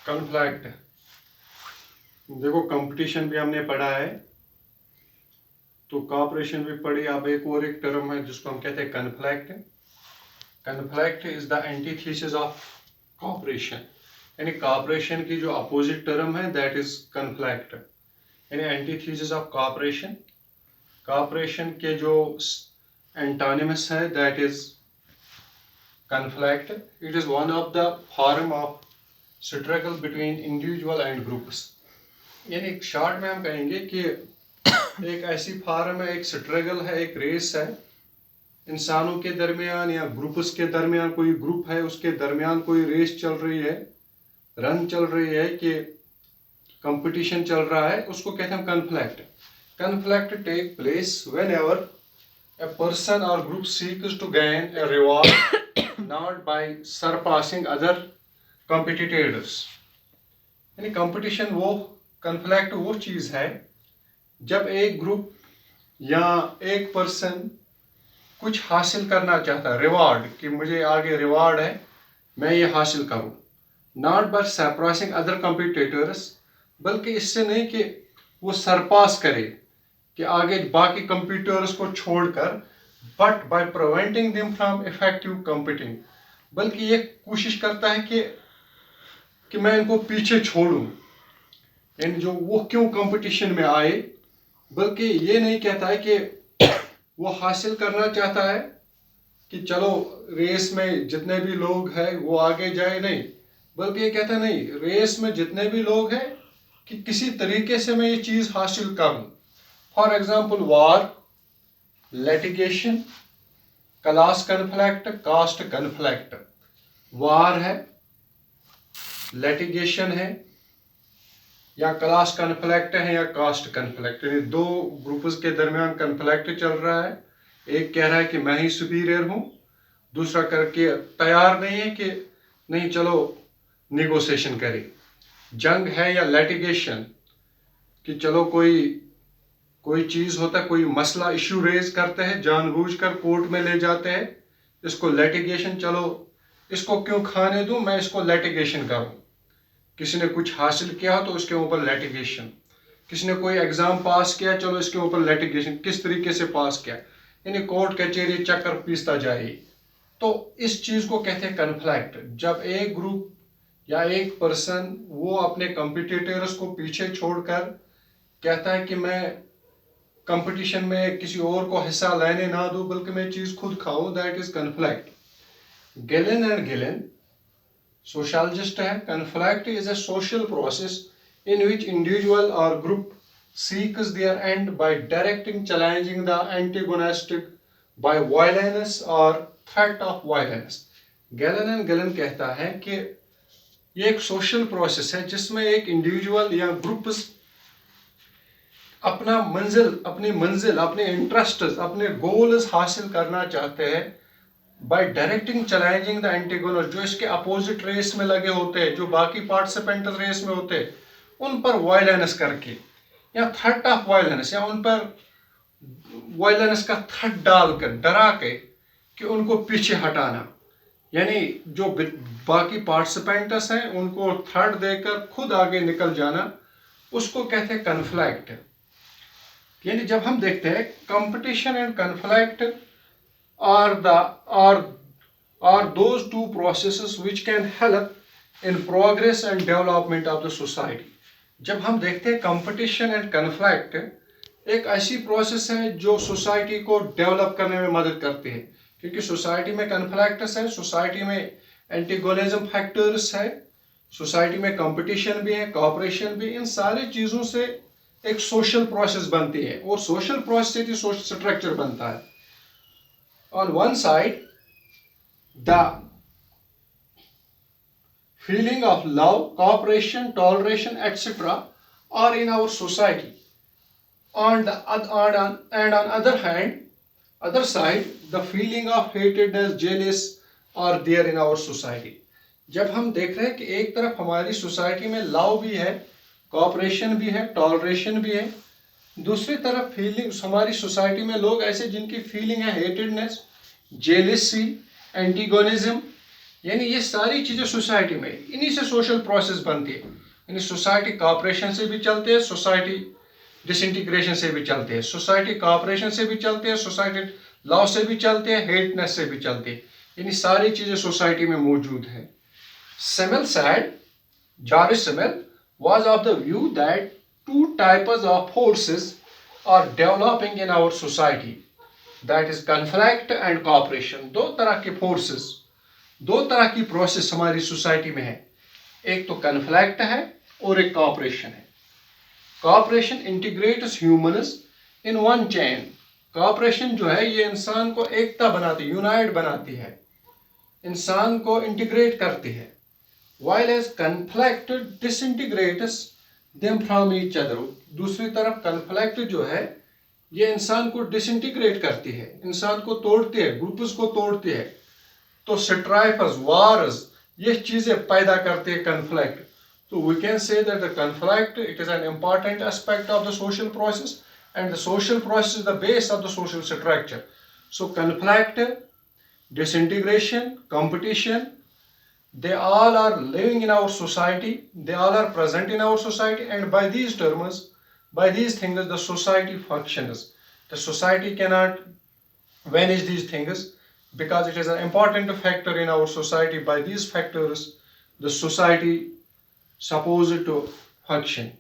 Conflict. देखो competition भी हमने पढ़ा है, तो कॉपरेशन भी पढ़ी। अब एक टर्म है जिसको हम कहते हैं conflict. Conflict is the antithesis of corporation, यानी कॉपरेशन की जो अपोजिट टर्म है दैट इज कन्फ्लिक्ट, यानी एंटीथीसिस ऑफ कॉपरेशन। कॉपरेशन के जो एंटोनिमस है that is conflict. It is one of the form of struggle between individual and groups. यानी short में हम कहेंगे कि एक ऐसी फॉर्म है, एक स्ट्रगल है, एक रेस है इंसानों के दरमियान या ग्रुप्स के दरमियान। कोई ग्रुप है उसके दरमियान कोई रेस चल रही है, रन चल रही है, कि कंपटीशन चल रहा है, उसको कहते हैं conflict. Conflict take place whenever a person or group seeks to gain a reward not by surpassing other competitors। यानी कंपटीशन वो, कन्फ्लिक्ट वो चीज है जब एक ग्रुप या एक पर्सन कुछ हासिल करना चाहता है, रिवॉर्ड, कि मुझे आगे रिवॉर्ड है, मैं ये हासिल करूं, नॉट बाय सरपासिंग अदर कंपीटिटर्स, बल्कि इससे नहीं कि वो सरपास करे, कि आगे बाकी कंप्यूटर्स को छोड़कर, but by preventing them from effective competing, बल्कि ये कोशिश करता है कि मैं इनको पीछे छोड़ूं, यानी जो वो क्यों कंपटीशन में आए, बल्कि ये नहीं कहता है कि वो हासिल करना चाहता है कि चलो रेस में जितने भी लोग हैं वो आगे जाए, नहीं, बल्कि ये कहता है नहीं, रेस में जितने भी लोग हैं कि किसी तरीके से मैं ये चीज हासिल करूं। For example war, litigation, class conflict, caste conflict. War है, लिटिगेशन है, या क्लास कन्फ्लिक्ट है, या कास्ट कन्फ्लिक्ट, यानी दो ग्रुप्स के दरमियान कन्फ्लिक्ट चल रहा है। एक कह रहा है कि मैं ही सुपीरियर हूं, दूसरा करके तैयार नहीं है कि नहीं चलो निगोशिएशन करें। जंग है या लिटिगेशन, कि चलो कोई चीज होता है, कोई मसला इश्यू रेज करते हैं, जानबूझकर कोर्ट में ले जाते हैं, इसको लिटिगेशन, चलो इसको क्यों खाने दूं, मैं इसको लिटिगेशन करूं। किसी ने कुछ हासिल किया तो उसके ऊपर लिटिगेशन, किसी ने कोई एग्जाम पास किया, चलो इसके ऊपर लिटिगेशन, किस तरीके से पास किया, यानी कोर्ट कचहरी चक्कर पीसता जाए। तो इस चीज को कहते हैं कन्फ्लिक्ट। जब एक ग्रुप या एक पर्सन वो अपने कंपटीटर्स को पीछे छोड़कर कहता है कि मैं कंपटीशन में किसी और को हिस्सा लेने ना दूं, बल्कि मैं चीज खुद खाऊं, that is conflict. Gillin and Gillin sociologist है। Conflict is a social process in which individual और group seeks their end by directing, challenging the antagonistic by violence or threat of violence। Gallon and gallon कहता है कि ये एक social process है जिसमें एक इंडिविजुअल या ग्रुप अपनी मंजिल, अपने इंटरेस्ट, अपने गोल्स हासिल करना चाहते हैं bye directing, challenging the antagonist, जो इसके अपोजिट रेस में लगे होते हैं, जो बाकी पार्टिसिपेंट रेस में होते हैं, उन पर वायलेंस करके, या थ्रेट ऑफ वायलेंस, या उन पर वायलेंस का थ्रेट डालकर, डरा के, कि उनको पीछे हटाना, यानी जो बाकी पार्टिसिपेंट्स हैं उनको थ्रेट देकर खुद आगे निकल जाना, उसको कहते हैं कन्फ्लिक्ट। यानी जब हम देखते हैं competition and conflict are those two processes which can help in progress and development of the society। जब हम देखते हैं कंपटीशन एंड कन्फ्लिक्ट एक ऐसी प्रोसेस है जो सोसाइटी को डेवलप करने में मदद करती है, क्योंकि सोसाइटी में कन्फ्लिक्ट्स है, सोसाइटी में एंटीगोनिज्म फैक्टर्स है, सोसाइटी में कंपटीशन भी है, कोऑपरेशन भी, इन सारी चीजों से एक सोशल प्रोसेस बनती है, और सोशल प्रोसेस से सोशल स्ट्रक्चर बनता है। On one side, the feeling of love, cooperation, toleration, etc. are in our society. And on other side, the feeling of hatredness, jealous are there in our society। जब हम देख रहे हैं कि एक तरफ हमारी सोसाइटी में लव भी है, कॉपरेशन भी है, टॉलरेशन भी है, दूसरी तरफ फीलिंग्स, हमारी सोसाइटी में लोग ऐसे जिनकी फीलिंग है हेटेडनेस, जेलिसी, एंटीगोनिज्म, यानी ये सारी चीजें सोसाइटी में, इन्हीं से सोशल प्रोसेस बनती है। यानी सोसाइटी कॉपरेशन से भी चलते हैं, सोसाइटी डिसइंटीग्रेशन से भी चलते हैं, सोसाइटी कॉपरेशन से भी चलते हैं, सोसाइटी लॉ से भी चलते हैं, हेटनेस से भी चलते हैं। यानी सारी चीजें सोसाइटी में मौजूद है। Simmel said, Joris Simmel was of the view that two types of forces are developing in our society, that is conflict and cooperation। दो तरह के forces, दो तरह की प्रोसेस हमारी सोसाइटी में है, एक तो कन्फ्लैक्ट है और एक कॉपरेशन है। Cooperation integrates humans in one chain. Cooperation जो है ये इंसान को एकता बनाती है, यूनाइट बनाती है, इंसान को इंटीग्रेट करती है। while as conflict disintegrates them from each other। दूसरी तरफ कन्फ्लिक्ट जो है ये इंसान को डिसइंटीग्रेट करती है, इंसान को तोड़ती है, ग्रुप्स को तोड़ती है। तो स्ट्राइफस, वार्स, ये चीजें पैदा करते हैं कन्फ्लिक्ट। तो we can say that the conflict it is an important aspect of the social process and the social process is the base of the social structure. So conflict, disintegration, competition, they all are living in our society, they all are present in our society, and by these terms, by these things, the society functions. The society cannot vanish these things because it is an important factor in our society. By these factors, the society supposed to function.